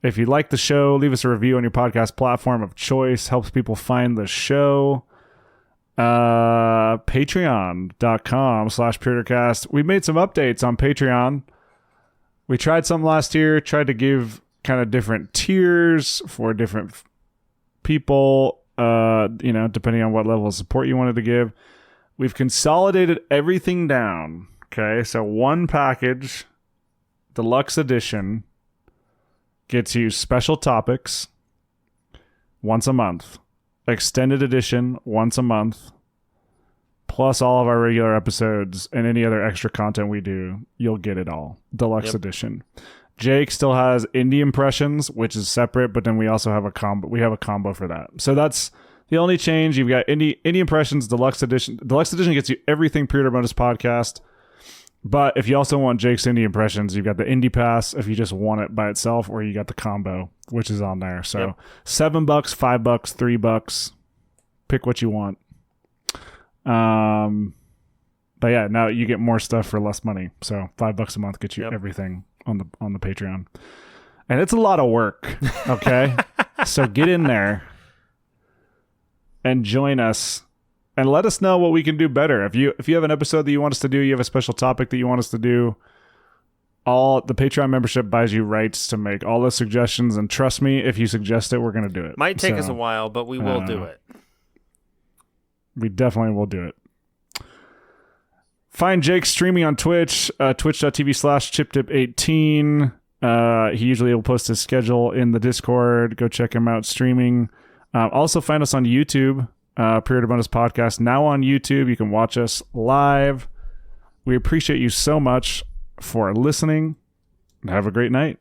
If you like the show, leave us a review on your podcast platform of choice. Helps people find the show. Patreon.com/PeterCast. We made some updates on Patreon. We tried some last year, tried to give kind of different tiers for different people, depending on what level of support you wanted to give. We've consolidated everything down. Okay, so one package, deluxe edition, gets you special topics once a month, extended edition once a month, plus all of our regular episodes and any other extra content we do. You'll get it all. Deluxe edition. Jake still has indie impressions, which is separate, but then we also have a combo. We have a combo for that. So that's the only change. You've got indie impressions, deluxe edition. Deluxe edition gets you everything Pre-Order Bonus Podcast. But if you also want Jake's indie impressions, you've got the indie pass if you just want it by itself, or you got the combo, which is on there. So $7, $5, $3. Pick what you want. But yeah, now you get more stuff for less money. So $5 a month gets you everything on the Patreon. And it's a lot of work. Okay. So get in there and join us. And let us know what we can do better. If you have an episode that you want us to do, you have a special topic that you want us to do, all the Patreon membership buys you rights to make all the suggestions. And trust me, if you suggest it, we're going to do it. Might take us a while, but we will do it. We definitely will do it. Find Jake streaming on Twitch, twitch.tv/chiptip18. He usually will post his schedule in the Discord. Go check him out streaming. Also find us on YouTube. Pre-Order Bonus Podcast now on YouTube. You can watch us live. We appreciate you so much for listening. Have a great night.